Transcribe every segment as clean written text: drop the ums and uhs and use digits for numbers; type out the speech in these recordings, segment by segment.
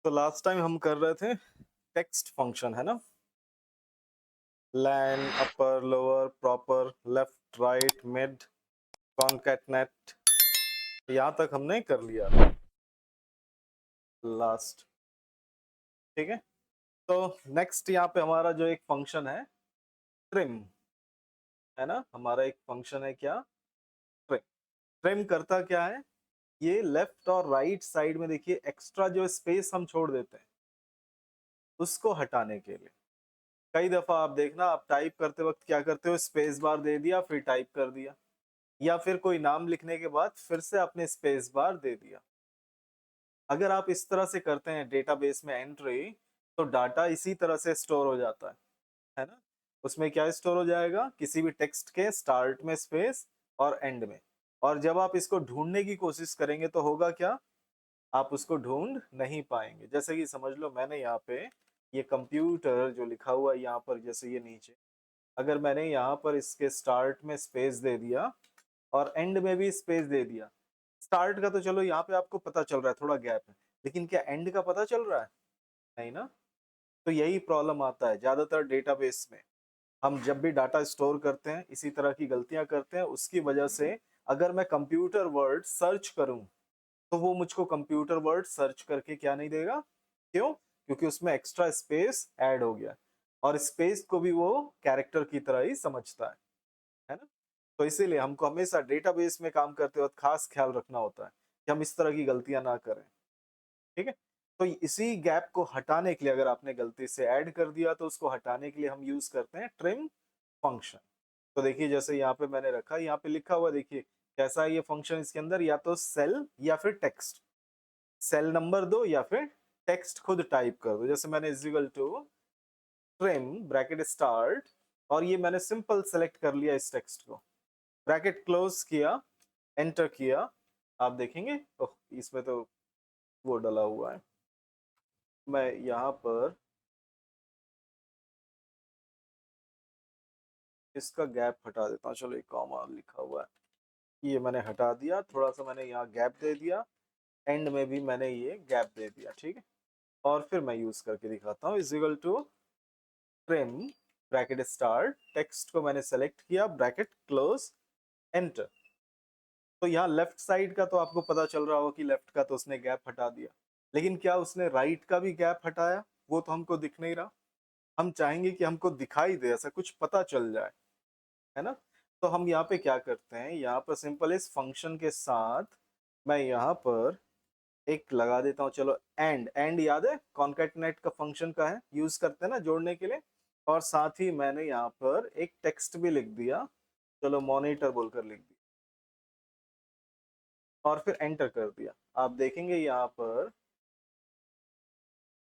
तो last time हम कर रहे थे टेक्स्ट फंक्शन, है ना? Len, upper, lower, proper, left, right, mid, concatenate, यहाँ तक हमने कर लिया लास्ट। ठीक है, तो नेक्स्ट यहाँ पे हमारा जो एक फंक्शन है ट्रिम, है ना? हमारा एक फंक्शन है क्या? ट्रिम। ट्रिम करता क्या है? ये लेफ्ट और राइट साइड में देखिए एक्स्ट्रा जो स्पेस हम छोड़ देते हैं उसको हटाने के लिए। कई दफा आप देखना, आप टाइप करते वक्त क्या करते हो, स्पेस बार दे दिया फिर टाइप कर दिया, या फिर कोई नाम लिखने के बाद फिर से आपने स्पेस बार दे दिया। अगर आप इस तरह से करते हैं डेटाबेस में एंट्री, तो डाटा इसी तरह से स्टोर हो जाता है ना? उसमें क्या स्टोर हो जाएगा? किसी भी टेक्स्ट के स्टार्ट में स्पेस और एंड में। और जब आप इसको ढूंढने की कोशिश करेंगे तो होगा क्या? आप उसको ढूंढ नहीं पाएंगे। जैसे कि समझ लो मैंने यहाँ पे ये कंप्यूटर जो लिखा हुआ है यहाँ पर, जैसे ये नीचे, अगर मैंने यहाँ पर इसके स्टार्ट में स्पेस दे दिया और एंड में भी स्पेस दे दिया, स्टार्ट का तो चलो यहाँ पे आपको पता चल रहा है, थोड़ा गैप है, लेकिन क्या एंड का पता चल रहा है? नहीं ना। तो यही प्रॉब्लम आता है ज्यादातर डेटाबेस में। हम जब भी डाटा स्टोर करते हैं इसी तरह की गलतियां करते हैं, उसकी वजह से अगर मैं कंप्यूटर वर्ड सर्च करूं तो वो मुझको कंप्यूटर वर्ड सर्च करके क्या नहीं देगा? क्यों? क्योंकि उसमें एक्स्ट्रा स्पेस ऐड हो गया, और स्पेस को भी वो कैरेक्टर की तरह ही समझता है ना? तो इसीलिए हमको हमेशा डेटाबेस में काम करते वक्त खास ख्याल रखना होता है कि हम इस तरह की गलतियां ना करें। ठीक है, तो इसी गैप को हटाने के लिए, अगर आपने गलती से ऐड कर दिया तो उसको हटाने के लिए हम यूज करते हैं ट्रिम फंक्शन। तो देखिए जैसे यहाँ पे मैंने रखा, यहाँ पे लिखा हुआ देखिए कैसा है ये फंक्शन। इसके अंदर या तो सेल या फिर टेक्स्ट, सेल नंबर दो या फिर टेक्स्ट खुद टाइप कर दो। जैसे मैंने is equal to trim bracket start, और ये मैंने सिंपल सेलेक्ट कर लिया इस टेक्स्ट को, ब्रैकेट क्लोज किया, एंटर किया। आप देखेंगे ओह इसमें तो वो डला हुआ है। मैं यहाँ पर इसका गैप हटा देता हूँ, चलो एक कॉमा लिखा हुआ है ये मैंने हटा दिया, थोड़ा सा मैंने यहाँ गैप दे दिया, एंड में भी मैंने ये गैप दे दिया। ठीक है, और फिर मैं यूज करके दिखाता हूँ। Is equal to trim bracket start, text को मैंने सेलेक्ट किया, ब्रैकेट क्लोज, एंटर। तो यहाँ लेफ्ट साइड का तो आपको पता चल रहा होगा कि लेफ्ट का तो उसने गैप हटा दिया, लेकिन क्या उसने राइट का भी गैप हटाया? वो तो हमको दिख नहीं रहा। हम चाहेंगे कि हमको दिखाई दे, ऐसा कुछ पता चल जाए, है ना? तो हम यहाँ पे क्या करते हैं, यहाँ पर सिंपल इस फंक्शन के साथ मैं यहाँ पर एक लगा देता हूँ। चलो एंड, एंड याद है कॉन्कैटनेट का फंक्शन का है, यूज करते हैं ना जोड़ने के लिए। और साथ ही मैंने यहाँ पर एक टेक्स्ट भी लिख दिया, चलो मॉनिटर बोलकर लिख दिया, और फिर एंटर कर दिया। आप देखेंगे यहाँ पर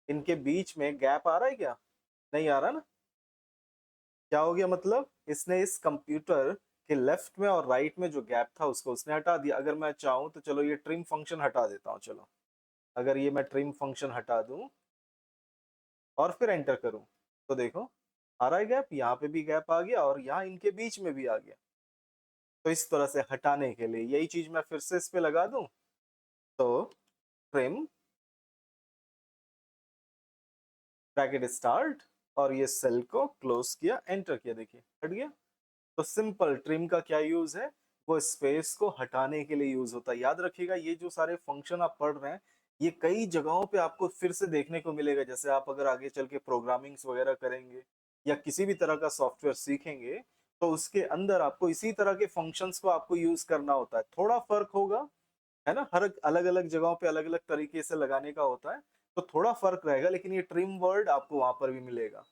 इनके बीच में गैप आ रहा है क्या? नहीं आ रहा ना। क्या हो गया? मतलब इसने इस कंप्यूटर के लेफ्ट में और राइट में जो गैप था उसको उसने हटा दिया। अगर मैं चाहूं तो चलो ये ट्रिम फंक्शन हटा देता हूँ। चलो अगर ये मैं ट्रिम फंक्शन हटा दूं और फिर एंटर करूं, तो देखो आ रहा है गैप, यहाँ पे भी गैप आ गया और यहाँ इनके बीच में भी आ गया। तो इस तरह से हटाने के लिए यही चीज मैं फिर से इस पे लगा दूं, तो ट्रिम ब्रैकेट स्टार्ट, और ये सेल को क्लोज किया, एंटर किया, देखिए हट गया। तो सिंपल ट्रिम का क्या यूज है? वो स्पेस को हटाने के लिए यूज होता है। याद रखिएगा ये जो सारे फंक्शन आप पढ़ रहे हैं ये कई जगहों पे आपको फिर से देखने को मिलेगा। जैसे आप अगर आगे चल के प्रोग्रामिंग्स वगैरह करेंगे या किसी भी तरह का सॉफ्टवेयर सीखेंगे, तो उसके अंदर आपको इसी तरह के फंक्शंस को आपको यूज करना होता है। थोड़ा फर्क होगा, है ना? हर अलग अलग जगहों पे अलग अलग तरीके से लगाने का होता है, तो थोड़ा फर्क रहेगा, लेकिन ये ट्रिम वर्ड आपको वहां पर भी मिलेगा,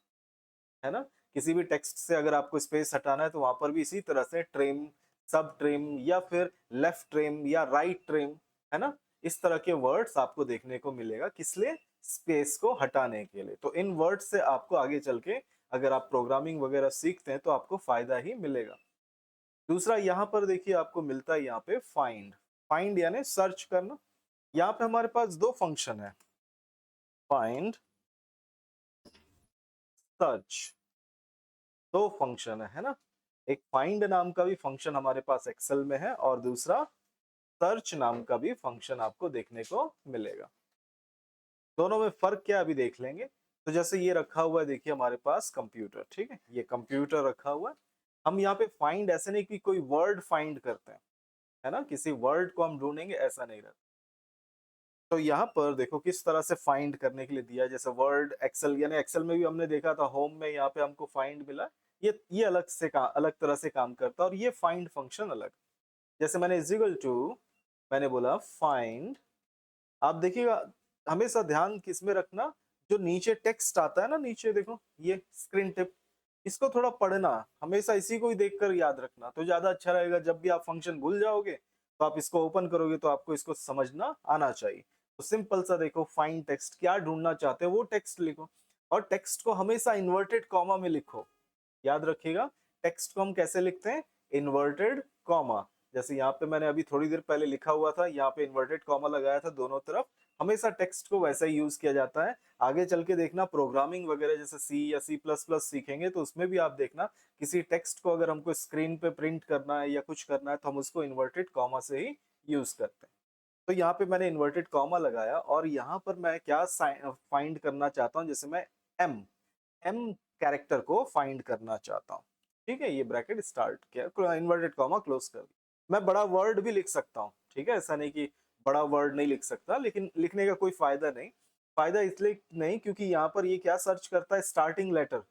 है ना? किसी भी टेक्स्ट से अगर आपको स्पेस हटाना है तो वहां पर भी इसी तरह से ट्रिम, सब ट्रिम, या फिर लेफ्ट ट्रिम या राइट ट्रिम, है ना? इस तरह के वर्ड्स आपको देखने को मिलेगा, किस लिए? स्पेस को हटाने के लिए। तो इन वर्ड से आपको आगे चल के अगर आप प्रोग्रामिंग वगैरह सीखते हैं तो आपको फायदा ही मिलेगा। दूसरा यहाँ पर देखिए आपको मिलता है यहाँ पे फाइंड। फाइंड यानी सर्च करना। यहाँ पे हमारे पास दो फंक्शन है, फाइंड, सर्च। दो फंक्शन है ना? एक फाइंड नाम का भी फंक्शन हमारे पास एक्सेल में है, और दूसरा सर्च नाम का भी फंक्शन आपको देखने को मिलेगा। दोनों में फर्क क्या है अभी देख लेंगे। तो जैसे ये रखा हुआ है देखिए हमारे पास कंप्यूटर, ठीक है, ये कंप्यूटर रखा हुआ है। हम यहाँ पे फाइंड ऐसे नहीं कि कोई वर्ड फाइंड करते हैं, है ना, किसी वर्ड को हम ढूंढेंगे ऐसा नहीं रहता। तो यहाँ पर देखो किस तरह से फाइंड करने के लिए दिया है, जैसे वर्ड एक्सेल, यानी एक्सेल में भी हमने देखा था होम में, यहाँ पे हमको फाइंड मिला। ये अलग तरह से काम करता है, और ये फाइंड फंक्शन अलग। जैसे मैंने इज इक्वल टू, मैंने बोला फाइंड, आप देखिएगा हमेशा ध्यान किसमें रखना, जो नीचे टेक्स्ट आता है ना, नीचे देखो ये स्क्रीन टिप, इसको थोड़ा पढ़ना, हमेशा इसी को ही देखकर याद रखना तो ज्यादा अच्छा रहेगा। जब भी आप फंक्शन भूल जाओगे तो आप इसको ओपन करोगे तो आपको इसको समझना आना चाहिए। तो सिंपल सा देखो, फाइंड टेक्स्ट, क्या ढूंढना चाहते हो वो टेक्स्ट लिखो, और टेक्स्ट को हमेशा इन्वर्टेड कॉमा में लिखो। याद रखिएगा टेक्स्ट को हम कैसे लिखते हैं, इन्वर्टेड कॉमा। जैसे यहाँ पे मैंने अभी थोड़ी देर पहले लिखा हुआ था, यहाँ पे इन्वर्टेड कॉमा लगाया था दोनों तरफ। हमेशा टेक्स्ट को वैसा ही यूज किया जाता है। आगे चल के देखना प्रोग्रामिंग वगैरह जैसे सी या सी प्लस प्लस सीखेंगे तो उसमें भी आप देखना, किसी टेक्स्ट को अगर हमको स्क्रीन पे प्रिंट करना है या कुछ करना है तो हम उसको इन्वर्टेड कॉमा से ही यूज करते हैं। तो यहाँ पे मैंने इन्वर्टेड कॉमा लगाया, और यहाँ पर मैं क्या फाइंड करना चाहता हूँ, जैसे मैं एम एम कैरेक्टर को फाइंड करना चाहता हूँ। ठीक है, ये ब्रैकेट स्टार्ट किया, इन्वर्टेड कॉमा क्लोज कर दिया। मैं बड़ा वर्ड भी लिख सकता हूँ, ठीक है, ऐसा नहीं कि बड़ा वर्ड नहीं लिख सकता, लेकिन लिखने का कोई फायदा नहीं। फायदा इसलिए नहीं क्योंकि यहाँ पर ये क्या सर्च करता है, स्टार्टिंग लेटर।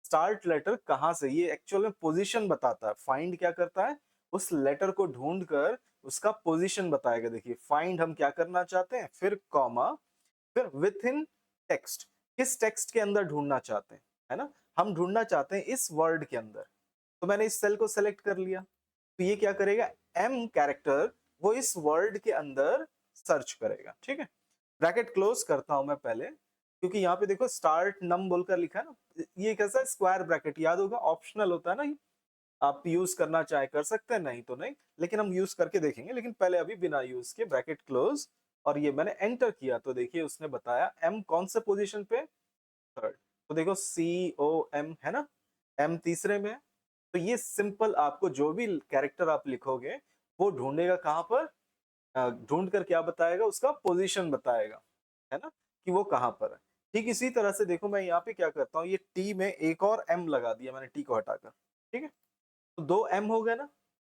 स्टार्ट लेटर कहाँ से, ये एक्चुअल में पोजीशन बताता है। फाइंड क्या करता है, उस लेटर को ढूंढ कर उसका पोजीशन बताएगा। देखिए फाइंड हम क्या करना चाहते हैं, फिर कॉमा, फिर विथ इन टेक्स्ट, किस टेक्स्ट के अंदर ढूंढना चाहते हैं, है ना, हम ढूंढना चाहते हैं इस वर्ड के अंदर। तो मैंने इस सेल को सेलेक्ट कर लिया, तो ये क्या करेगा, एम कैरेक्टर वो इस वर्ड के अंदर सर्च करेगा। ठीक है, ब्रैकेट क्लोज करता हूं मैं पहले, क्योंकि यहाँ पे देखो स्टार्ट नम बोलकर लिखा है ना, ये कैसा है, स्क्वायर ब्रैकेट, याद होगा ऑप्शनल होता है ना ये, आप यूज करना चाहे कर सकते हैं, नहीं तो नहीं, लेकिन हम यूज करके देखेंगे। लेकिन पहले अभी बिना यूज के ब्रैकेट क्लोज, और ये मैंने एंटर किया तो देखिए उसने बताया एम कौन से पोजीशन पे, थर्ड। तो देखो सी ओ एम है ना, एम तीसरे में है। तो ये सिंपल, आपको जो भी कैरेक्टर आप लिखोगे वो ढूंढेगा कहाँ पर, ढूंढ कर क्या बताएगा, उसका पोजीशन बताएगा, है ना, कि वो कहाँ पर है। ठीक इसी तरह से देखो मैं यहाँ पे क्या करता हूँ, ये टी में एक और एम लगा दिया मैंने, टी को हटाकर। ठीक है, तो दो एम हो गए ना,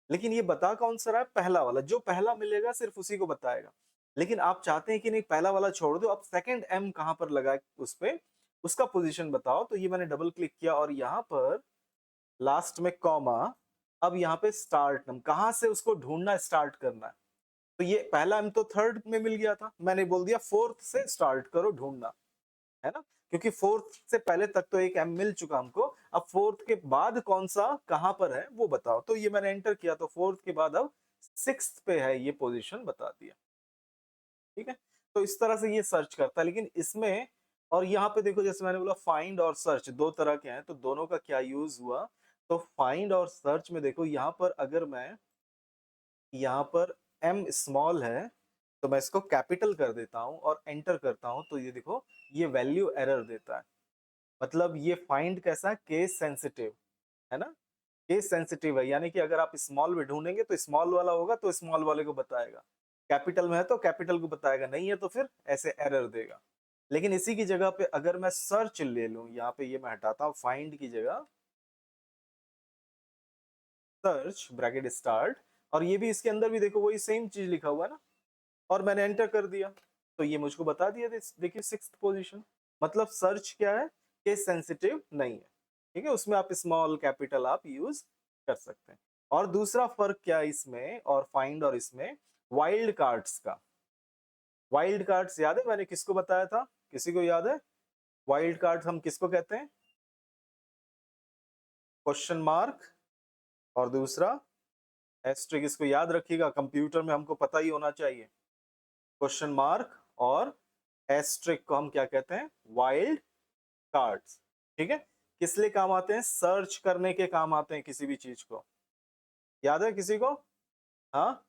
लेकिन ये बता कौन सा रहा है, पहला वाला, जो पहला मिलेगा सिर्फ उसी को बताएगा। लेकिन आप चाहते हैं कि नहीं पहला वाला छोड़ दो, अब सेकंड एम कहां पर लगा उस पे, उसका पोजीशन बताओ। तो ये मैंने डबल क्लिक किया, और यहाँ पर लास्ट में कॉमा, अब यहाँ पे स्टार्ट नम, कहां से उसको ढूंढना स्टार्ट करना है। तो ये पहला एम तो थर्ड में मिल गया था, मैंने बोल दिया फोर्थ से स्टार्ट करो ढूंढना, है ना, क्योंकि फोर्थ से पहले तक तो एक एम मिल चुका हमको। अब फोर्थ के बाद कौन सा कहां पर है वो बताओ। तो ये मैंने एंटर किया, तो फोर्थ के बाद अब सिक्स्थ पे है, ये पोजीशन बता दिया। ठीक है, तो इस तरह से ये सर्च करता है। लेकिन इसमें, और यहाँ पे देखो जैसे मैंने बोला फाइंड और सर्च दो तरह के हैं, तो दोनों का क्या यूज हुआ। तो फाइंड और सर्च में देखो यहाँ पर अगर मैं, यहाँ पर एम स्मॉल है तो मैं इसको कैपिटल कर देता हूँ और एंटर करता हूँ, तो ये देखो ये वैल्यू एरर देता है। मतलब ये फाइंड कैसा है, केस सेंसिटिव, है ना, केस सेंसिटिव है, यानी कि अगर आप स्मॉल में ढूंढेंगे तो स्मॉल वाला होगा तो स्मॉल वाले को बताएगा, कैपिटल में है तो कैपिटल को बताएगा, नहीं है तो फिर ऐसे एरर देगा। लेकिन इसी की जगह पे अगर मैं सर्च ले लूं, यहाँ पे ये मैं हटाता हूँ, फाइंड की जगह सर्च ब्रैकेट स्टार्ट, और ये भी इसके अंदर भी देखो वही सेम चीज लिखा हुआ है ना, और मैंने एंटर कर दिया तो ये मुझको बता दिया। देखिए सिक्स्थ पोजीशन, मतलब सर्च क्या है, केस सेंसिटिव नहीं है। ठीक है, उसमें आप स्मॉल कैपिटल आप यूज कर सकते हैं। और दूसरा फर्क क्या है इसमें और फाइंड और इसमें, वाइल्ड कार्ड्स का। वाइल्ड कार्ड्स याद है मैंने किसको बताया था, किसी को याद है, वाइल्ड कार्ड्स हम किसको कहते हैं, क्वेश्चन मार्क, और दूसरा एस्ट्रिक, इसको याद रखिएगा, कंप्यूटर में हमको पता ही होना चाहिए। क्वेश्चन मार्क और एस्ट्रिक को हम क्या कहते हैं, वाइल्ड कार्ड्स। ठीक है, किस लिए काम आते हैं, सर्च करने के काम आते हैं किसी भी चीज को। याद है किसी को, हाँ,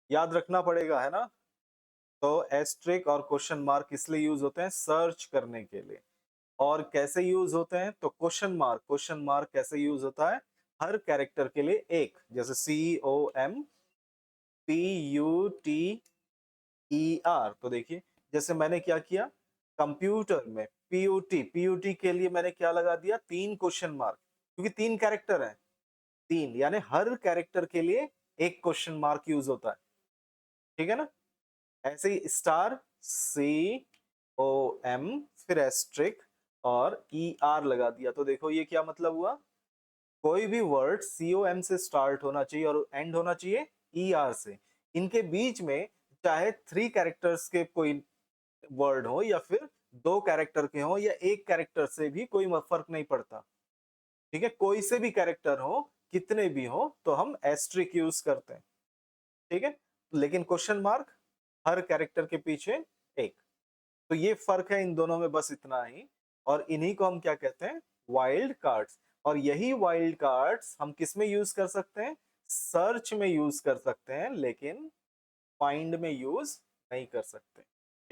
याद रखना पड़ेगा, है ना। तो एस्ट्रिक और क्वेश्चन मार्क इसलिए यूज होते हैं, सर्च करने के लिए। और कैसे यूज होते हैं, तो क्वेश्चन मार्क कैसे यूज होता है, हर कैरेक्टर के लिए एक, जैसे COMPUTER। तो देखिए जैसे मैंने क्या किया, कंप्यूटर में पीओटी, पीओटी के लिए मैंने क्या लगा दिया, 3 क्वेश्चन मार्क, क्योंकि 3 कैरेक्टर है, 3 यानी हर कैरेक्टर के लिए एक क्वेश्चन मार्क यूज होता है, ठीक है ना। ऐसे ही स्टार, सी ओ एम, फिर एस्ट्रिक और ई आर लगा दिया। तो देखो ये क्या मतलब हुआ, कोई भी वर्ड सी ओ एम से स्टार्ट होना चाहिए और एंड होना चाहिए ई आर से। इनके बीच में चाहे 3 कैरेक्टर्स के कोई वर्ड हो या फिर 2 कैरेक्टर के हो या एक कैरेक्टर से भी कोई फर्क नहीं पड़ता, ठीक है। कोई से भी कैरेक्टर हो, कितने भी हो, तो हम एस्ट्रिक यूज करते हैं, ठीक है। लेकिन क्वेश्चन मार्क हर कैरेक्टर के पीछे एक। तो ये फर्क है इन दोनों में, बस इतना ही। और इन्हीं को हम क्या कहते हैं, वाइल्ड कार्ड्स। और यही वाइल्ड कार्ड्स हम किस में यूज कर सकते हैं, सर्च में यूज कर सकते हैं, लेकिन फाइंड में यूज नहीं कर सकते,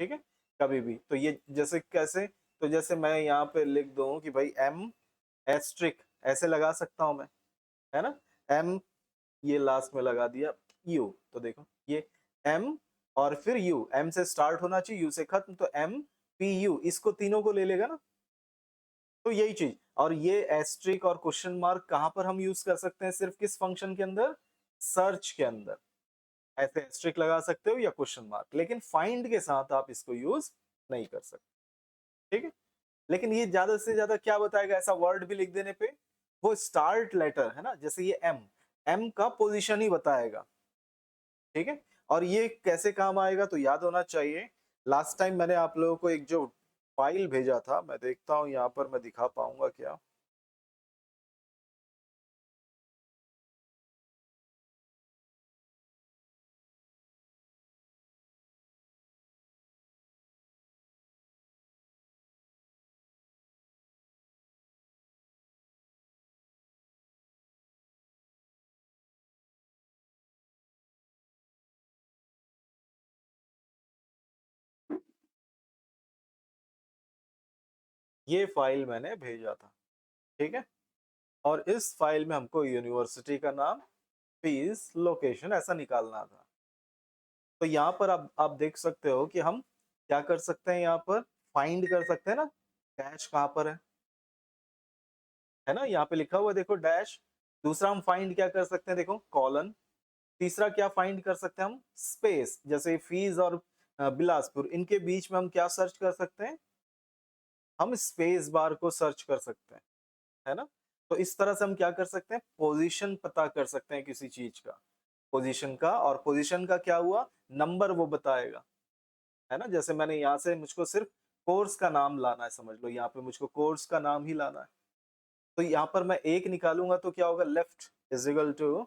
ठीक है, कभी भी। तो ये जैसे कैसे, तो जैसे मैं यहाँ पे लिख दूं कि भाई एम एस्ट्रिक, ऐसे लगा सकता हूं मैं, है ना। एम, ये लास्ट में लगा दिया यू, तो देखो ये एम और फिर यू, एम से स्टार्ट होना चाहिए, यू से खत्म, तो एम पी यू, इसको तीनों को ले लेगा ना। तो यही चीज। और ये एस्ट्रिक और क्वेश्चन मार्क कहां पर हम यूज कर सकते हैं, सिर्फ किस फंक्शन के अंदर, सर्च के अंदर। ऐसे एस्ट्रिक लगा सकते हो या क्वेश्चन मार्क, लेकिन फाइंड के साथ आप इसको यूज नहीं कर सकते, ठीक है। लेकिन ये ज्यादा से ज्यादा क्या बताएगा, ऐसा वर्ड भी लिख देने पे, वो स्टार्ट लेटर है ना, जैसे ये एम, एम का पोजीशन ही बताएगा, ठीक है। और ये कैसे काम आएगा, तो याद होना चाहिए, लास्ट टाइम मैंने आप लोगों को एक जो फाइल भेजा था, मैं देखता हूँ यहाँ पर मैं दिखा पाऊंगा क्या। ये फाइल मैंने भेजा था, ठीक है। और इस फाइल में हमको यूनिवर्सिटी का नाम, फीस, लोकेशन ऐसा निकालना था। तो यहाँ पर आप देख सकते हो कि हम क्या कर सकते हैं, यहाँ पर फाइंड कर सकते हैं ना, डैश कहाँ पर है ना, यहाँ पे लिखा हुआ है देखो डैश। दूसरा हम फाइंड क्या कर सकते हैं, देखो कॉलन। तीसरा क्या फाइंड कर सकते हैं हम, स्पेस, जैसे फीस और बिलासपुर, इनके बीच में हम क्या सर्च कर सकते हैं, हम स्पेस बार को सर्च कर सकते हैं, है ना। तो इस तरह से हम क्या कर सकते हैं, पोजीशन पता कर सकते हैं किसी चीज का, पोजीशन का। और पोजीशन का क्या हुआ, नंबर वो बताएगा, है ना। जैसे मैंने यहाँ से, मुझको सिर्फ कोर्स का नाम लाना है, समझ लो यहाँ पे मुझको कोर्स का नाम ही लाना है। तो यहाँ पर मैं एक निकालूंगा तो क्या होगा, left is equal to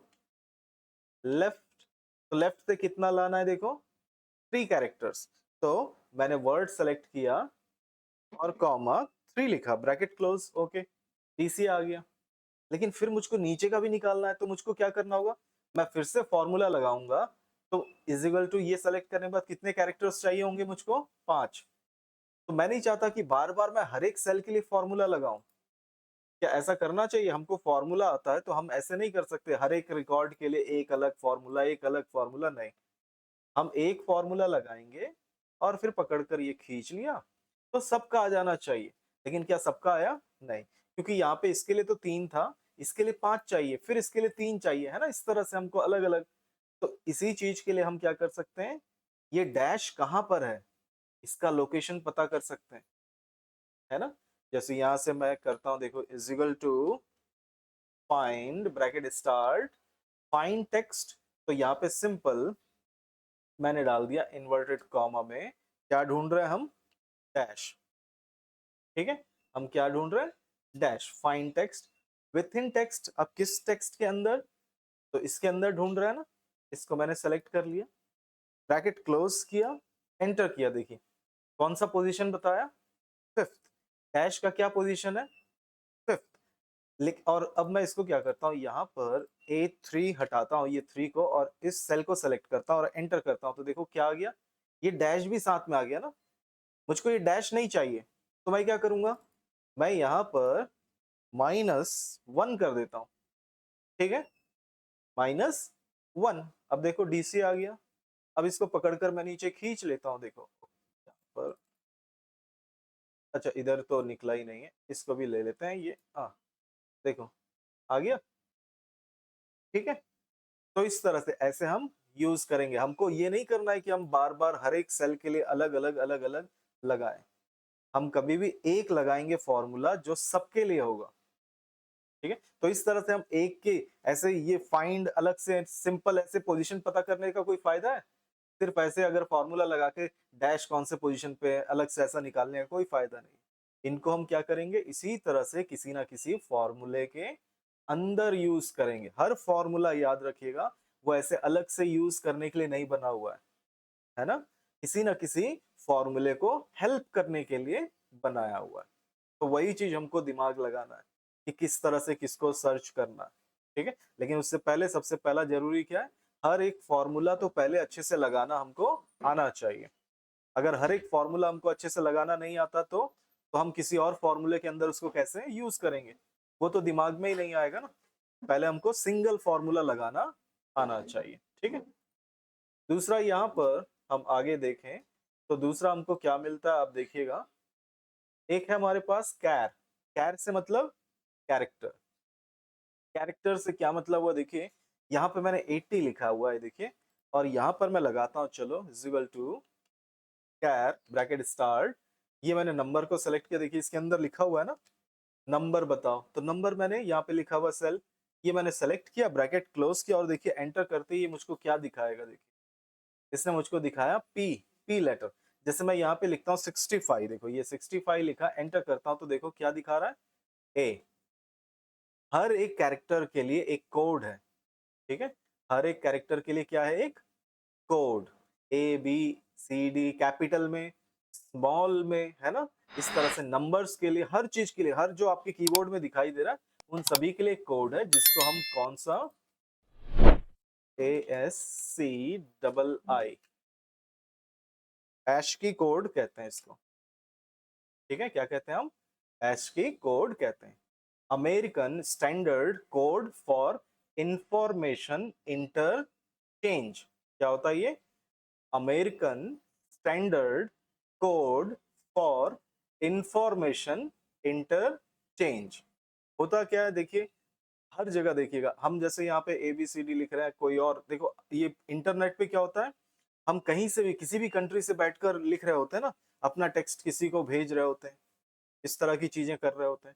left. तो लेफ्ट से कितना लाना है, देखो 3 कैरेक्टर्स। तो मैंने वर्ड सेलेक्ट किया और कॉमा 3 लिखा, ब्रैकेट क्लोज, ओके, डीसी आ गया। लेकिन फिर मुझको नीचे का भी निकालना है, तो मुझको क्या करना होगा, मैं फिर से फॉर्मूला लगाऊंगा। तो इज इक्वल टू ये सेलेक्ट करने के बाद कितने कैरेक्टर्स चाहिए होंगे मुझको, 5। तो मैं नहीं चाहता कि बार बार मैं हर एक सेल के लिए फॉर्मूला लगाऊं। क्या ऐसा करना चाहिए, हमको फॉर्मूला आता है तो हम ऐसे नहीं कर सकते, हर एक रिकॉर्ड के लिए एक अलग फॉर्मूला, एक अलग फॉर्मूला, नहीं। हम एक फॉर्मूला लगाएंगे और फिर पकड़कर ये खींच लिया, तो सबका आ जाना चाहिए। लेकिन क्या सबका आया, नहीं, क्योंकि यहाँ पे इसके लिए तो 3 था, इसके लिए 5 चाहिए, फिर इसके लिए 3 चाहिए, है ना। इस तरह से हमको अलग अलग। तो इसी चीज के लिए हम क्या कर सकते हैं, ये डैश कहाँ पर है, इसका लोकेशन पता कर सकते हैं, है ना। जैसे यहां से मैं करता हूं, देखो is equal to find, bracket start, find text. तो यहाँ पे सिंपल मैंने डाल दिया इन्वर्टेड कॉमा में, क्या ढूंढ रहे हैं हम, डैश, ठीक है। हम क्या ढूंढ रहे हैं, dash, find text, with in text. अब किस टेक्स्ट के अंदर, तो इसके अंदर ढूंढ रहा है ना। इसको मैंने सेलेक्ट कर लिया, ब्रैकेट क्लोज किया, एंटर किया, देखिए कौन सा पोजीशन बताया, 5th। डैश का क्या पोजीशन है, 5th। लिख, और अब मैं इसको क्या करता हूँ, यहाँ पर A3 हटाता हूँ, ये 3 को, और इस सेल को सेलेक्ट करता हूँ और एंटर करता हूँ। तो देखो क्या आ गया, ये डैश भी साथ में आ गया ना। मुझको ये डैश नहीं चाहिए, तो मैं क्या करूंगा, मैं यहाँ पर -1 कर देता हूँ, ठीक है, -1। अब देखो डीसी आ गया। अब इसको पकड़कर मैं नीचे खींच लेता हूँ, देखो यहाँ पर अच्छा इधर तो निकला ही नहीं है, इसको भी ले लेते हैं ये। हाँ देखो आ गया। ठीक है, तो इस तरह से ऐसे हम यूज करेंगे। हमको ये नहीं करना है कि हम बार बार हर एक सेल के लिए अलग अलग लगाएं। हम कभी भी एक लगाएंगे फॉर्मूला जो सबके लिए होगा। ठीक है, तो इस तरह से हम एक के ऐसे ये फाइंड अलग से सिंपल ऐसे पोजीशन पता करने का कोई फायदा है? सिर्फ ऐसे अगर फॉर्मूला लगा के डैश कौन से पोजीशन पे है, अलग से ऐसा निकालने का कोई फायदा नहीं। इनको हम क्या करेंगे, इसी तरह से किसी ना किसी फॉर्मूले के अंदर यूज करेंगे। हर फॉर्मूला याद रखिएगा वो ऐसे अलग से यूज करने के लिए नहीं बना हुआ है ना, किसी ना किसी फॉर्मूले को हेल्प करने के लिए बनाया हुआ है। तो वही चीज हमको दिमाग लगाना है कि किस तरह से किसको सर्च करना है। ठीक है, लेकिन उससे पहले सबसे पहला जरूरी क्या है, हर एक फॉर्मूला तो पहले अच्छे से लगाना हमको आना चाहिए। अगर हर एक फॉर्मूला हमको अच्छे से लगाना नहीं आता तो हम किसी और फॉर्मूले के अंदर उसको कैसे यूज करेंगे, वो तो दिमाग में ही नहीं आएगा ना। पहले हमको सिंगल फॉर्मूला लगाना आना चाहिए। ठीक है, दूसरा यहाँ पर हम आगे देखें तो दूसरा हमको क्या मिलता है, आप देखिएगा। एक है हमारे पास कैर। कैर से मतलब कैरेक्टर। कैरेक्टर से क्या मतलब हुआ, देखिए यहाँ पे मैंने 80 लिखा हुआ है देखिए, और यहाँ पर मैं लगाता हूँ चलो equal to char bracket start. ये मैंने नंबर को सेलेक्ट किया, देखिए इसके अंदर लिखा हुआ है ना नंबर बताओ, तो नंबर मैंने यहाँ पे लिखा हुआ सेल, ये मैंने सेलेक्ट किया, ब्रैकेट क्लोज किया, और देखिए एंटर करते ही ये मुझको क्या दिखाएगा, देखिए इसने मुझको दिखाया पी, पी लेटर। जैसे मैं यहाँ पे लिखता हूँ 65, देखो ये 65 लिखा, एंटर करता हूँ तो देखो क्या दिखा रहा है, ए। हर एक कैरेक्टर के लिए एक कोड है। ठीक है, हर एक कैरेक्टर के लिए क्या है, एक code. A B C D, capital में, स्मॉल में, है ना। इस तरह से नंबर्स के लिए, हर चीज के लिए, हर जो आपके कीबोर्ड में दिखाई दे रहा है उन सभी के लिए कोड है, जिसको हम कौन सा, ASCII, ऐश की कोड कहते हैं इसको। ठीक है, क्या कहते हैं हम, ऐश की कोड कहते हैं। American standard code for information interchange. क्या होता है ये, American standard code for information interchange. होता क्या है, देखिए हर जगह देखिएगा, हम जैसे यहाँ पे ABCD लिख रहे हैं, कोई और देखो ये इंटरनेट पे क्या होता है, हम कहीं से भी किसी भी कंट्री से बैठकर लिख रहे होते हैं ना, अपना टेक्स्ट किसी को भेज रहे होते हैं, इस तरह की चीजें कर रहे होते हैं।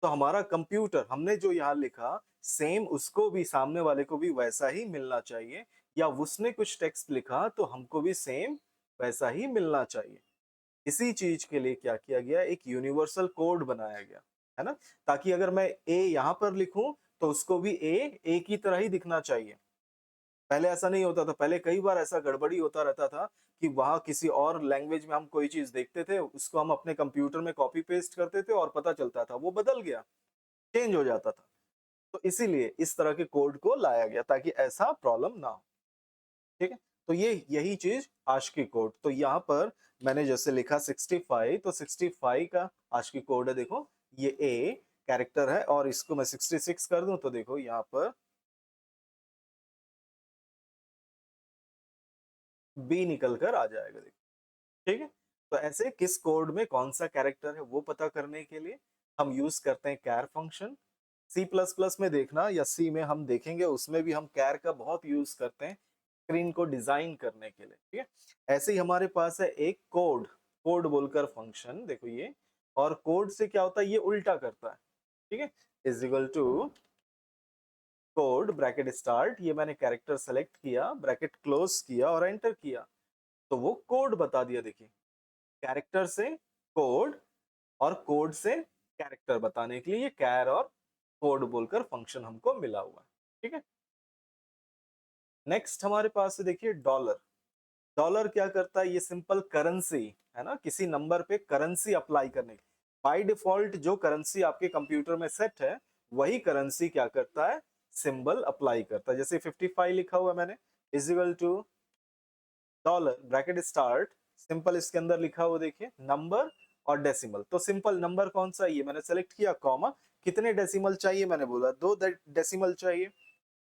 तो हमारा कंप्यूटर, हमने जो यहाँ लिखा सेम उसको भी, सामने वाले को भी वैसा ही मिलना चाहिए, या उसने कुछ टेक्स्ट लिखा तो हमको भी सेम वैसा ही मिलना चाहिए। इसी चीज के लिए क्या किया गया, एक यूनिवर्सल कोड बनाया गया, है ना, ताकि अगर मैं ए यहाँ पर लिखूं तो उसको भी ए की तरह ही दिखना चाहिए। पहले ऐसा नहीं होता था, पहले कई बार ऐसा गड़बड़ी होता रहता था कि वहां किसी और लैंग्वेज में हम कोई चीज देखते थे, उसको हम अपने कंप्यूटर में कॉपी पेस्ट करते थे और पता चलता था वो बदल गया, चेंज हो जाता था। तो इसीलिए इस तरह के कोड को लाया गया ताकि ऐसा प्रॉब्लम ना हो। ठीक है, तो ये यही चीज आस्की कोड। तो यहाँ पर मैंने जैसे लिखा 65, तो 65 का आस्की कोड है, देखो ये ए कैरेक्टर है, और इसको मैं 66 कर दूं तो देखो यहाँ पर बी निकल कर आ जाएगा, देखो। ठीक है, तो ऐसे किस कोड में कौन सा कैरेक्टर है वो पता करने के लिए हम यूज करते हैं कैर फंक्शन। सी प्लस प्लस में देखना, या सी में हम देखेंगे, उसमें भी हम कैर का बहुत यूज करते हैं स्क्रीन को डिजाइन करने के लिए। ठीक है, ऐसे ही हमारे पास है एक कोड, कोड बोलकर फंक्शन, देखो ये, और कोड से क्या होता है, ये उल्टा करता है। ठीक है, is equal to code bracket start, ये मैंने कैरेक्टर सेलेक्ट किया, ब्रैकेट क्लोज किया और एंटर किया, तो वो कोड बता दिया। देखिए कैरेक्टर से कोड, और कोड से कैरेक्टर बताने के लिए ये कैर और कोड बोलकर फंक्शन हमको मिला हुआ है। ठीक है, नेक्स्ट हमारे पास है देखिए डॉलर। डॉलर क्या करता है, ये सिंपल करेंसी है ना, किसी नंबर पे करेंसी अप्लाई करने की। बाय डिफॉल्ट जो करेंसी आपके कंप्यूटर में सेट है वही करेंसी क्या करता है, सिंबल अप्लाई करता है। जैसे 55 लिखा हुआ है मैंने, is equal to dollar bracket start, simple इसके अंदर लिखा हुआ देखिए नंबर और डेसिमल। तो सिंपल नंबर कौन सा, ये मैंने सेलेक्ट किया, कॉमा, कितने डेसिमल चाहिए, मैंने बोला 2 डेसिमल चाहिए,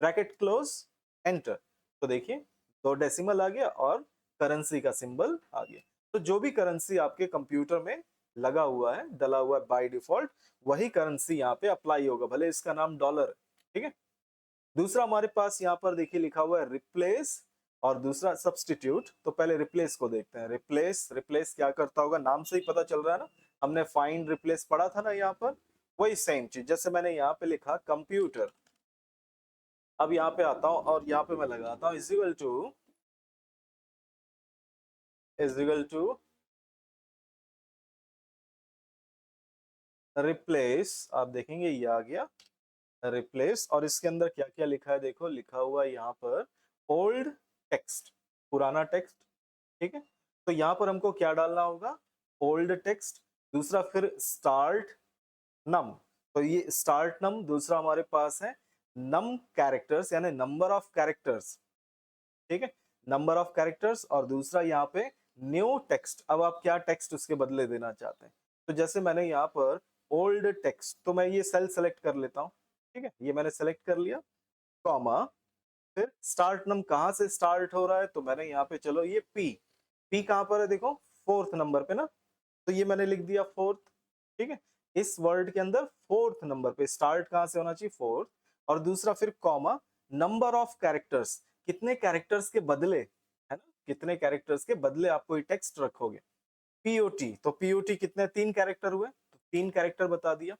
ब्रैकेट क्लोज, एंटर। तो देखिए 2 डेसिमल आ गया और करेंसी का सिंबल आ गया। तो जो भी करेंसी आपके कंप्यूटर में लगा हुआ है, डला हुआ है बाय डिफॉल्ट, वही करेंसी यहाँ पे अप्लाई होगा, भले इसका नाम डॉलर है, ठीक है। दूसरा हमारे पास यहाँ पर देखिए लिखा हुआ है रिप्लेस और दूसरा सब्स्टिट्यूट। तो पहले रिप्लेस को देखते हैं। रिप्लेस, रिप्लेस क्या करता होगा, नाम से ही पता चल रहा है ना, हमने फाइंड रिप्लेस पढ़ा था ना यहाँ पर, वही सेम चीज। जैसे मैंने यहाँ पे लिखा कंप्यूटर, अब यहाँ पे आता हूँ और यहाँ पे मैं लगाता हूँ इज इक्वल टू रिप्लेस। आप देखेंगे ये आ गया रिप्लेस, और इसके अंदर क्या क्या लिखा है देखो, लिखा हुआ है यहाँ पर ओल्ड टेक्स्ट, पुराना टेक्स्ट, ठीक है। तो यहाँ पर हमको क्या डालना होगा, ओल्ड टेक्स्ट। दूसरा फिर स्टार्ट नम, तो ये स्टार्ट नम। दूसरा हमारे पास है नम कैरेक्टर्स, यानी नंबर ऑफ कैरेक्टर्स, ठीक है, नंबर ऑफ कैरेक्टर्स। और दूसरा यहाँ पे न्यू टेक्स्ट, अब आप क्या टेक्स्ट उसके बदले देना चाहते हैं। तो जैसे मैंने यहाँ पर ओल्ड टेक्स्ट, तो मैं ये सेल सेलेक्ट कर लेता हूँ, ठीक है, ये मैंने सेलेक्ट कर लिया, कॉमा, फिर स्टार्ट नम कहाँ से स्टार्ट हो रहा है, तो मैंने यहाँ पे चलो ये पी, पी कहाँ पर है देखो, फोर्थ नंबर पे ना, तो ये मैंने लिख दिया फोर्थ, ठीक है। इस वर्ड के अंदर फोर्थ नंबर पे स्टार्ट कहाँ से होना चाहिए, फोर्थ। और दूसरा फिर कॉमा, नंबर ऑफ कैरेक्टर्स, कितने कैरेक्टर्स के बदले, है ना, कितने कैरेक्टर्स के बदले आप कोई टेक्स्ट रखोगे। पीओटी, तो पीओटी कितने, 3 कैरेक्टर हुए, तो 3 कैरेक्टर बता दिया।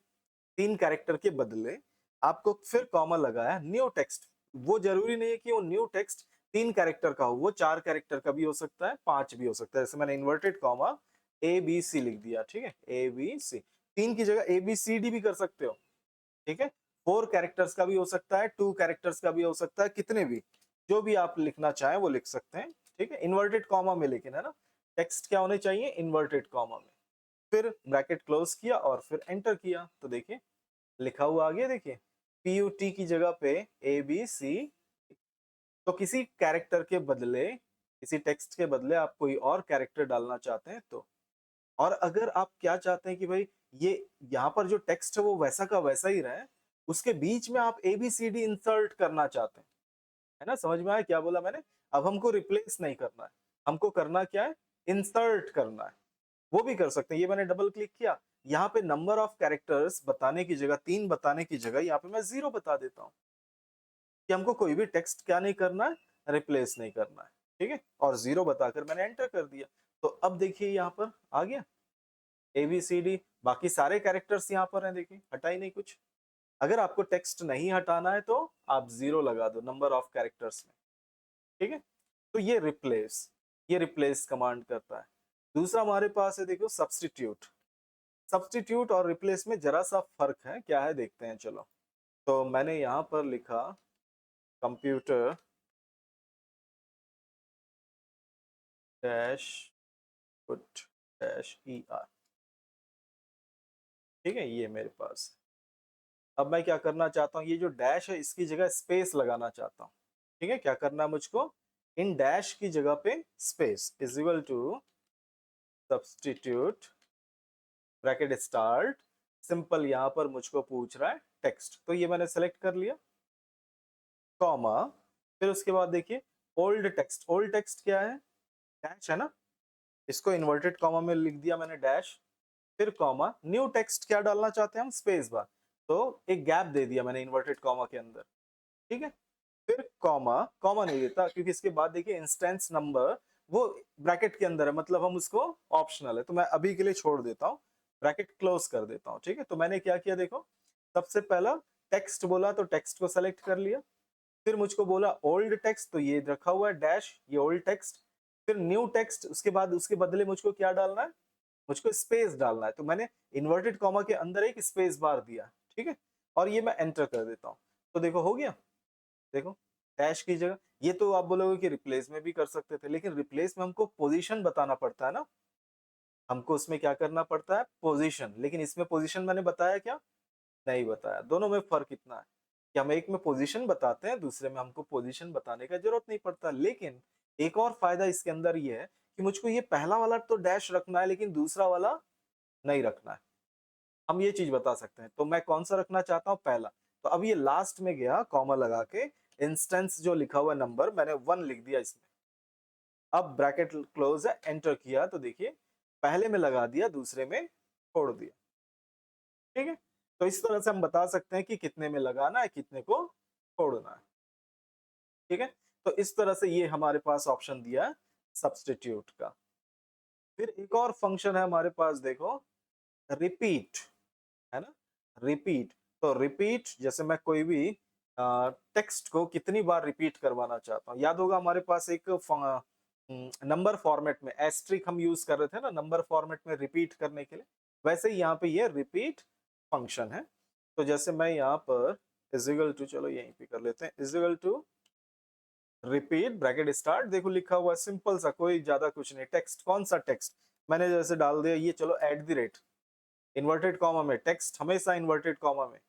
3 कैरेक्टर के बदले आपको फिर कॉमा लगाया न्यू टेक्स्ट। वो जरूरी नहीं है कि वो न्यू टेक्स्ट 3 कैरेक्टर का हो, वो 4 कैरेक्टर का भी हो सकता है, 5 भी हो सकता है। जैसे मैंने inverted comma A B C लिख दिया, ठीक है, ए बी सी, 3 की जगह ए बी सी डी भी कर सकते हो, ठीक है। 4 कैरेक्टर्स का भी हो सकता है, 2 कैरेक्टर्स का भी हो सकता है, कितने भी, जो भी आप लिखना चाहें वो लिख सकते हैं, ठीक है, इन्वर्टेड कॉमा में, लेकिन है ना, टेक्स्ट क्या होने चाहिए, इन्वर्टेड कॉमा में। फिर ब्रैकेट क्लोज किया और फिर एंटर किया, तो देखिए लिखा हुआ आ गया, देखिए पीयूटी की जगह पे ए बी सी। तो किसी कैरेक्टर के बदले, किसी टेक्स्ट के बदले आप कोई और कैरेक्टर डालना चाहते हैं तो, और अगर आप क्या चाहते हैं कि भाई ये यहाँ पर जो टेक्स्ट है वो वैसा का वैसा ही रहे, उसके बीच में आप A B C D insert करना चाहते हैं, है ना, समझ में आया क्या बोला मैंने। अब हमको रिप्लेस नहीं करना है, हमको करना क्या है, इंसर्ट करना है, वो भी कर सकते हैं। ये मैंने डबल क्लिक किया, यहाँ पे नंबर ऑफ कैरेक्टर्स बताने की जगह, 3 बताने की जगह यहाँ पे मैं 0 बता देता हूँ, कि हमको कोई भी टेक्स्ट क्या नहीं करना है, रिप्लेस नहीं करना है, ठीक है। और 0 बताकर मैंने एंटर कर दिया। तो अब देखिए यहाँ पर आ गया ए बी सी डी, बाकी सारे कैरेक्टर्स यहाँ पर हैं, देखिए हटा ही नहीं कुछ। अगर आपको टेक्स्ट नहीं हटाना है तो आप 0 लगा दो नंबर ऑफ कैरेक्टर्स में, ठीक है। तो ये रिप्लेस कमांड करता है। दूसरा हमारे पास है देखो सब्स्टिट्यूट। सब्स्टिट्यूट और रिप्लेस में जरा सा फर्क है, क्या है देखते हैं चलो। तो मैंने यहाँ पर लिखा computer dash put dash E R, ठीक है, ये मेरे पास है। अब मैं क्या करना चाहता हूँ, ये जो डैश है इसकी जगह स्पेस लगाना चाहता हूँ, ठीक है। क्या करना है मुझको, इन डैश की जगह पे space, is equal to substitute bracket start simple, यहाँ पर मुझको पूछ रहा है टेक्स्ट, तो ये मैंने सेलेक्ट कर लिया, कॉमा, फिर उसके बाद देखिए ओल्ड टेक्स्ट। ओल्ड टेक्स्ट क्या है, डैश है ना, इसको इन्वर्टेड कॉमा में लिख दिया मैंने डैश, फिर कॉमा, न्यू टेक्स्ट क्या डालना चाहते हैं हम, स्पेस बार, तो एक गैप दे दिया मैंने इन्वर्टेड कॉमा के अंदर, ठीक है। फिर कॉमा, कॉमा नहीं देता क्योंकि इसके बाद देखिए इंस्टेंस नंबर वो ब्रैकेट के अंदर है, मतलब हम उसको ऑप्शनल है, तो मैं अभी के लिए छोड़ देता हूँ, ब्रैकेट क्लोज कर देता हूँ, ठीक है। तो मैंने क्या किया देखो, सबसे पहला टेक्स्ट बोला तो टेक्स्ट को सेलेक्ट कर लिया, फिर मुझको बोला ओल्ड टेक्स्ट, तो ये रखा हुआ है डैश, ये ओल्ड टेक्स्ट। फिर न्यू टेक्स्ट, उसके बाद उसके बदले मुझको क्या डालना है, मुझको स्पेस डालना है, तो मैंने इन्वर्टेड कॉमा के अंदर एक स्पेस बार दिया, ठीक है। और ये मैं एंटर कर देता हूँ, तो देखो हो गया, देखो डैश की जगह। ये तो आप बोलोगे कि रिप्लेस में भी कर सकते थे, लेकिन रिप्लेस में हमको पोजीशन बताना पड़ता है ना, हमको उसमें क्या करना पड़ता है, पोजीशन। लेकिन इसमें पोजीशन मैंने बताया क्या, नहीं बताया। दोनों में फर्क इतना है कि हम एक में पोजीशन बताते हैं, दूसरे में हमको पोजीशन बताने का जरूरत नहीं पड़ता। लेकिन एक और फायदा इसके अंदर ये है कि मुझको ये पहला वाला तो डैश रखना है, लेकिन दूसरा वाला नहीं रखना है, हम ये चीज बता सकते हैं। तो मैं कौन सा रखना चाहता हूँ, पहला। तो अब ये लास्ट में गया कॉमा लगा के, इंस्टेंस जो लिखा हुआ नंबर मैंने 1 लिख दिया इसमें। अब ब्रैकेट क्लोज है, एंटर किया, तो देखिए पहले में लगा दिया, दूसरे में छोड़ दिया। ठीक है, तो इस तरह से हम बता सकते हैं कि कितने में लगाना है, कितने को छोड़ना है। ठीक है, तो इस तरह से ये हमारे पास ऑप्शन दिया है सब्स्टिट्यूट का। फिर एक और फंक्शन है हमारे पास, देखो, रिपीट, है ना, रिपीट। तो रिपीट, जैसे मैं कोई भी टेक्स्ट को कितनी बार रिपीट करवाना चाहता हूँ, याद होगा हमारे पास एक नंबर फॉर्मेट में एस्ट्रिक हम यूज कर रहे थे ना, नंबर फॉर्मेट में रिपीट करने के लिए, वैसे ही यहाँ पे ये रिपीट फंक्शन है। तो जैसे मैं यहाँ पर इजिकल टू, चलो यहीं पे कर लेते हैं, is equal to repeat bracket start, देखो लिखा हुआ है सिंपल सा, कोई ज्यादा कुछ नहीं, टेक्स्ट, कौन सा टेक्स्ट मैंने जैसे डाल दिया ये, चलो at the rate, inverted comma में, टेक्स्ट हमेशा इन्वर्टेड कॉमा में,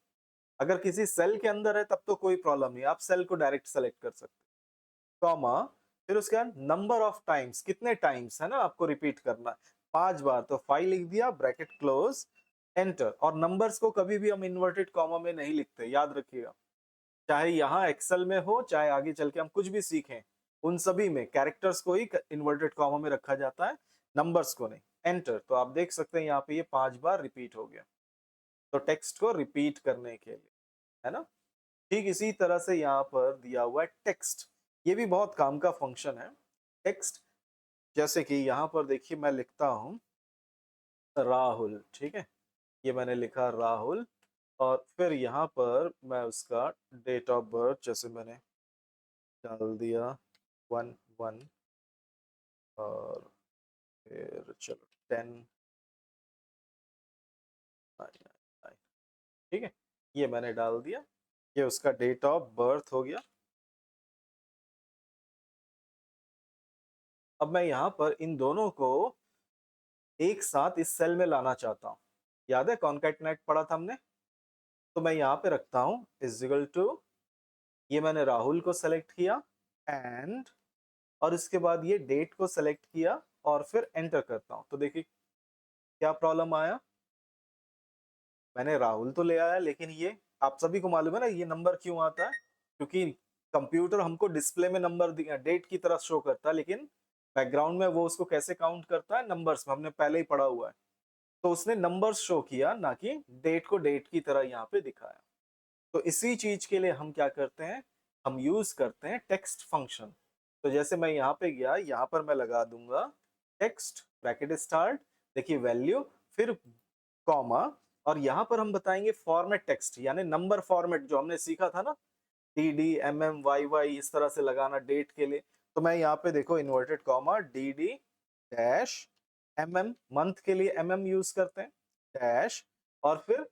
अगर किसी सेल के अंदर है तब तो कोई प्रॉब्लम नहीं, आप सेल को डायरेक्ट सेलेक्ट कर सकते, कॉमा, फिर उसके बाद नंबर ऑफ टाइम्स, कितने टाइम्स है ना आपको रिपीट करना है, 5 बार, तो 5 लिख दिया, ब्रैकेट क्लोज, एंटर। और नंबर्स को कभी भी हम इन्वर्टेड कॉमा में नहीं लिखते, याद रखिएगा, चाहे यहाँ एक्सेल में हो, चाहे आगे चल के हम कुछ भी सीखें, उन सभी में कैरेक्टर्स को ही इन्वर्टेड कॉमा में रखा जाता है, नंबर्स को नहीं। एंटर, तो आप देख सकते हैं यहाँ पे ये 5 बार रिपीट हो गया, तो टेक्स्ट को रिपीट करने के लिए, है ना। ठीक इसी तरह से यहाँ पर दिया हुआ है टेक्स्ट, ये भी बहुत काम का फंक्शन है टेक्स्ट। जैसे कि यहाँ पर देखिए मैं लिखता हूँ राहुल, ठीक है, ये मैंने लिखा राहुल, और फिर यहाँ पर मैं उसका डेट ऑफ बर्थ जैसे मैंने डाल दिया 1/1, और फिर चलो 10/9/9, ठीक है, ये मैंने डाल दिया, ये उसका डेट ऑफ बर्थ हो गया। अब मैं यहाँ पर इन दोनों को एक साथ इस सेल में लाना चाहता हूँ, याद है कॉन्कैटनेट पढ़ा था हमने, तो मैं यहाँ पे रखता हूँ इजिकल टू, ये मैंने राहुल को सेलेक्ट किया, एंड, और इसके बाद ये डेट को सेलेक्ट किया, और फिर एंटर करता हूँ, तो देखिए क्या प्रॉब्लम आया, मैंने राहुल तो ले आया, लेकिन ये आप सभी को मालूम है ना ये नंबर क्यों आता है, क्योंकि कंप्यूटर हमको डिस्प्ले में नंबर डेट की तरह शो करता है, लेकिन बैकग्राउंड में वो उसको कैसे काउंट करता है, नंबर्स में, हमने पहले ही पढ़ा हुआ है, तो उसने नंबर्स शो किया, ना कि डेट को डेट की तरह यहाँ पे दिखाया। तो इसी चीज के लिए हम क्या करते हैं, हम यूज करते हैं टेक्स्ट फंक्शन। तो जैसे मैं यहाँ पे गया, यहाँ पर मैं लगा दूंगा टेक्स्ट ब्रैकेट स्टार्ट, देखिए वैल्यू, फिर कॉमा, और यहाँ पर हम बताएंगे फॉर्मेट टेक्स्ट, यानी नंबर फॉर्मेट जो हमने सीखा था ना, D D M M Y Y इस तरह से लगाना डेट के लिए। तो मैं यहाँ पे देखो inverted comma D D dash M M, month के लिए एम एम यूज करते हैं, डैश, और फिर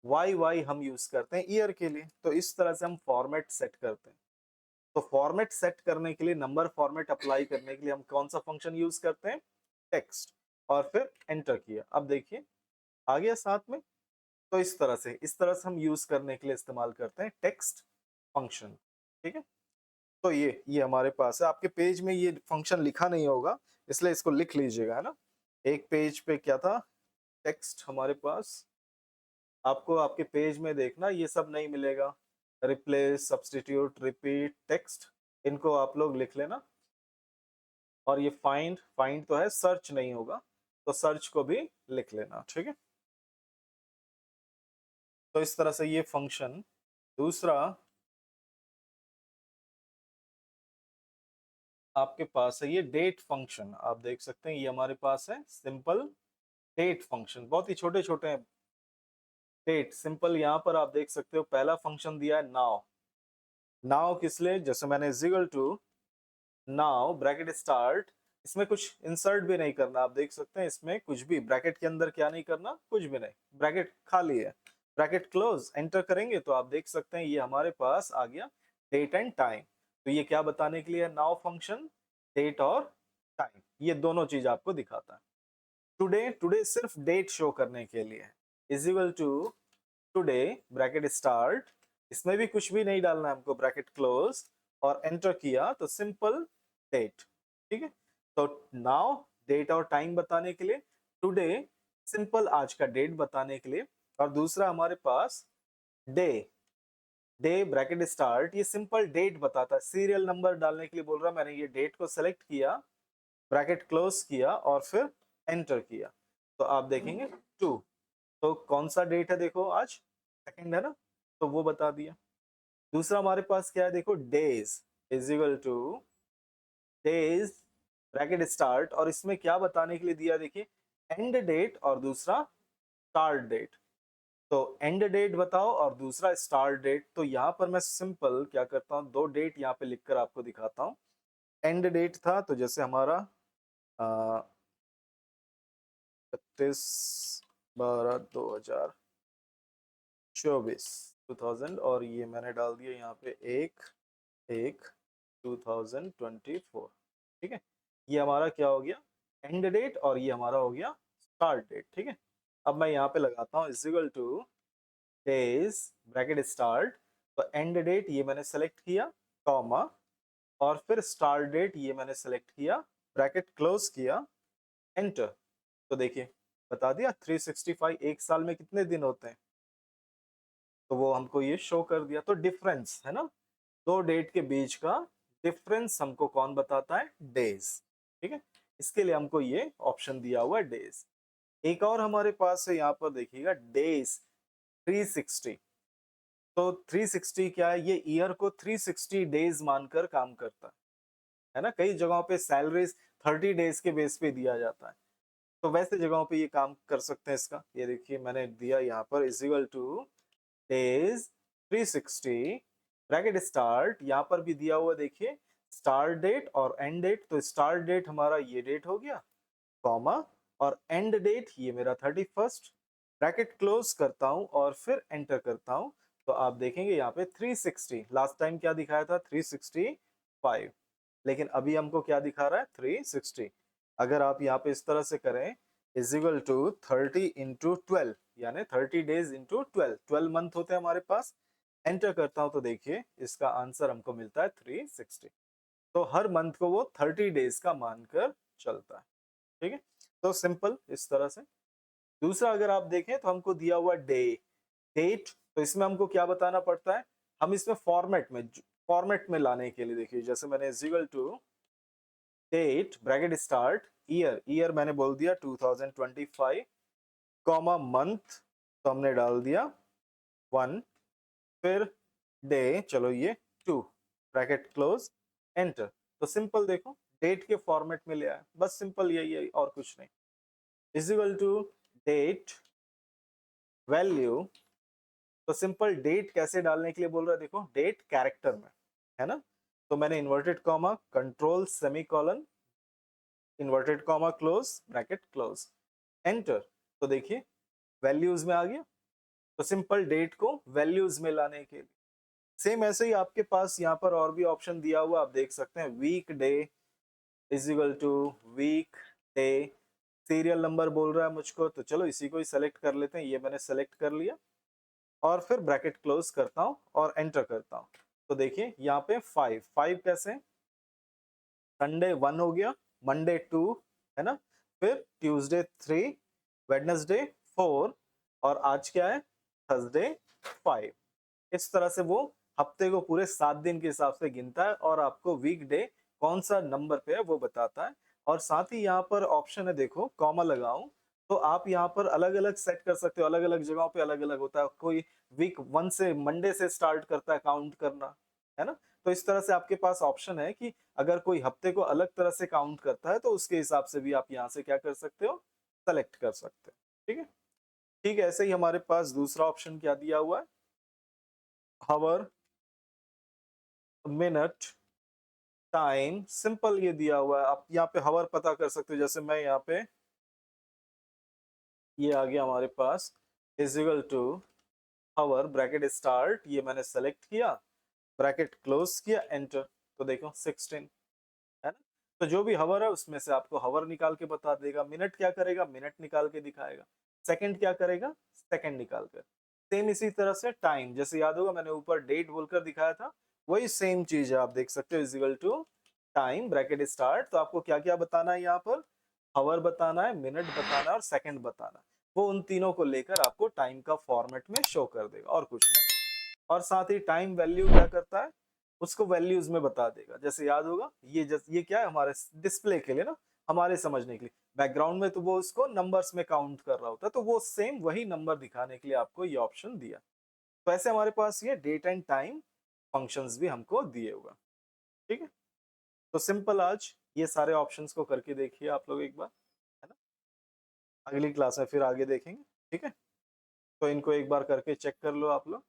वाई वाई हम यूज करते हैं ईयर के लिए। तो इस तरह से हम फॉर्मेट सेट करते हैं। तो फॉर्मेट सेट करने के लिए, नंबर फॉर्मेट अप्लाई करने के लिए हम कौन सा फंक्शन यूज करते हैं, टेक्स्ट, और फिर एंटर किया। अब देखिए आ गया साथ में, तो इस तरह से हम यूज करने के लिए इस्तेमाल करते हैं टेक्स्ट फंक्शन। ठीक है, तो ये हमारे पास है, आपके पेज में ये फंक्शन लिखा नहीं होगा, इसलिए इसको लिख लीजिएगा, है ना। एक पेज पे क्या था, टेक्स्ट हमारे पास, आपको आपके पेज में देखना ये सब नहीं मिलेगा, रिप्लेस, सब्स्टिट्यूट, रिपीट, टेक्स्ट, इनको आप लोग लिख लेना। और ये फाइंड, फाइंड तो है, सर्च नहीं होगा, तो सर्च को भी लिख लेना, ठीक है। तो इस तरह से ये फंक्शन। दूसरा आपके पास है ये डेट फंक्शन, आप देख सकते हैं ये हमारे पास है सिंपल डेट फंक्शन, बहुत ही छोटे छोटे हैं, डेट सिंपल। यहाँ पर आप देख सकते हो पहला फंक्शन दिया है नाउ, नाउ किस लिए, जैसे मैंने equal to now bracket start, इसमें कुछ इंसर्ट भी नहीं करना, आप देख सकते हैं इसमें कुछ भी ब्रैकेट के अंदर क्या नहीं करना, कुछ भी नहीं, ब्रैकेट खाली है, ब्रैकेट क्लोज, एंटर करेंगे तो आप देख सकते हैं ये हमारे पास आ गया डेट एंड टाइम। तो ये क्या बताने के लिए है, नाउ फंक्शन डेट और टाइम, ये दोनों चीज आपको दिखाता है। टुडे, टुडे सिर्फ डेट शो करने के लिए है, is equal to today bracket start, इसमें भी कुछ भी नहीं डालना है हमको, ब्रैकेट क्लोज, और एंटर किया तो सिंपल डेट। ठीक है, तो नाउ डेट और टाइम बताने के लिए, टुडे सिंपल आज का डेट बताने के लिए, और दूसरा हमारे पास डे, डे ब्रैकेट स्टार्ट, ये सिंपल डेट बताता है, सीरियल नंबर डालने के लिए बोल रहा, मैंने ये डेट को सेलेक्ट किया, ब्रैकेट क्लोज किया, और फिर एंटर किया, तो आप देखेंगे 2। कौन सा डेट है देखो आज सेकंड है ना, तो वो बता दिया। दूसरा हमारे पास क्या है देखो, days is equal two days bracket start, और इसमें क्या बताने के लिए दिया देखिए, एंड डेट और दूसरा स्टार्ट डेट। तो एंड डेट बताओ और दूसरा स्टार्ट डेट। तो यहाँ पर मैं सिंपल क्या करता हूँ, दो डेट यहाँ पे लिखकर आपको दिखाता हूँ। एंड डेट था तो जैसे हमारा 31/12/2024, 2000, और ये मैंने डाल दिया यहाँ पे 1/1/2024। ठीक है, ये हमारा क्या हो गया, एंड डेट, और ये हमारा हो गया स्टार्ट डेट। ठीक है, अब मैं यहाँ पे लगाता हूँ is equal two days bracket start, तो एंड डेट ये मैंने सेलेक्ट किया, कॉमा, और फिर स्टार्ट डेट ये मैंने सेलेक्ट किया, ब्रैकेट क्लोज किया, एंटर। तो देखिए बता दिया 365 एक साल में कितने दिन होते हैं, तो वो हमको ये शो कर दिया। तो डिफरेंस है ना, दो डेट के बीच का डिफरेंस हमको कौन बताता है, डेज। ठीक है, इसके लिए हमको ये ऑप्शन दिया हुआ है डेज। एक और हमारे पास है यहाँ पर देखिएगा, डेज 360। तो 360 क्या है, ये ईयर को 360 डेज मानकर काम करता है ना। कई जगहों पे सैलरीज 30 डेज के बेस पे दिया जाता है, तो वैसे जगहों पे ये काम कर सकते हैं इसका। ये देखिए मैंने दिया यहाँ पर is equal two days 360 bracket start, यहाँ पर भी दिया हुआ देखिए स्टार्ट डेट और एंड डेट। तो स्टार्ट डेट हमारा ये डेट हो गया, कॉमा, और एंड डेट ये मेरा 31st, ब्रैकेट क्लोज करता हूं और फिर एंटर करता हूं। तो आप देखेंगे यहाँ पे 360, लास्ट टाइम क्या दिखाया था 365, लेकिन अभी हमको क्या दिखा रहा है 360। अगर आप यहाँ पे इस तरह से करें इज इक्वल टू 30 इंटू 12, यानी 30 डेज इंटू 12, 12 मंथ होते हैं हमारे पास। एंटर करता हूं तो देखिए इसका आंसर हमको मिलता है 360। तो हर मंथ को वो 30 डेज का मानकर चलता है। ठीक है, तो सिंपल इस तरह से। दूसरा अगर आप देखें तो हमको दिया हुआ डे डेट, तो इसमें हमको क्या बताना पड़ता है, हम इसमें फॉर्मेट में लाने के लिए देखिए, जैसे मैंने is equal to date bracket start, year मैंने बोल दिया 2025, कॉमा मंथ तो हमने डाल दिया 1, फिर डे चलो ये 2, ब्रैकेट क्लोज, एंटर। तो सिंपल देखो डेट के फॉर्मेट में ले आया, बस सिंपल यही है और कुछ नहीं। Is equal to date value, तो सिंपल डेट कैसे डालने के लिए बोल रहा है देखो, डेट कैरेक्टर में है ना, तो मैंने inverted comma control semicolon inverted comma close bracket close, enter. तो देखिए वैल्यूज में आ गया। तो सिंपल डेट को वैल्यूज में लाने के लिए सेम ऐसे ही आपके पास यहाँ पर और भी ऑप्शन दिया हुआ आप देख सकते हैं, weekday is equal to weekday, serial number बोल रहा है मुझको, तो चलो इसी को ही सेलेक्ट कर लेते हैं, ये मैंने सेलेक्ट कर लिया, और फिर ब्रैकेट क्लोज करता हूं और एंटर करता हूं। तो देखिए यहाँ पे 5 कैसे, संडे 1 हो गया, मंडे 2 है ना, फिर ट्यूसडे 3, वेडनेसडे 4, और आज क्या है थर्सडे 5। इस तरह से वो हफ्ते को पूरे 7 दिन के हिसाब से गिनता है और आपको वीक डे कौन सा नंबर पे है वो बताता है। और साथ ही यहाँ पर ऑप्शन है देखो, कॉमा लगाऊं, तो आप यहाँ पर अलग अलग सेट कर सकते हो, अलग अलग जगहों पे अलग अलग होता है। कोई वीक 1 से मंडे से स्टार्ट करता है काउंट करना, है ना। तो इस तरह से आपके पास ऑप्शन है कि अगर कोई हफ्ते को अलग तरह से काउंट करता है तो उसके हिसाब से भी आप यहाँ से क्या कर सकते हो, सेलेक्ट कर सकते हो। ठीक है, ठीक है, ऐसे ही हमारे पास दूसरा ऑप्शन क्या दिया हुआ है, हावर, मिनट, टाइम, सिंपल ये दिया हुआ है। आप यहाँ पे हावर पता कर सकते हो, जैसे मैं यहाँ पे ये आ गया हमारे पास is equal to hour bracket start, ये मैंने सेलेक्ट किया, ब्रैकेट क्लोज किया, एंटर। तो देखो 16 है ना। तो जो भी हवर है उसमें से आपको हवर निकाल के बता देगा, मिनट क्या करेगा मिनट निकाल के दिखाएगा, सेकंड क्या करेगा सेकंड निकाल कर। सेम इसी तरह से टाइम, जैसे याद होगा मैंने ऊपर डेट बोलकर दिखाया था, वही सेम चीज है, आप देख सकते हो is equal to time bracket start. तो आपको क्या क्या बताना है यहाँ पर, हावर बताना है, मिनट बताना है और सेकंड बताना है। वो उन तीनों को लेकर आपको टाइम का फॉर्मेट में शो कर देगा और कुछ नहीं। और साथ ही टाइम वैल्यू क्या करता है, उसको वैल्यूज में बता देगा। जैसे याद होगा ये क्या है हमारे डिस्प्ले के लिए ना, हमारे समझने के लिए बैकग्राउंड में तो वो उसको नंबर्स में काउंट कर रहा होता है, तो वो सेम वही नंबर दिखाने के लिए आपको ये ऑप्शन दिया। तो ऐसे हमारे पास ये डेट एंड टाइम फंक्शंस भी हमको दिए हुआ, ठीक है। तो सिंपल आज ये सारे ऑप्शंस को करके देखिए आप लोग एक बार, है ना। अगली क्लास में फिर आगे देखेंगे, ठीक है। तो इनको एक बार करके चेक कर लो आप लोग।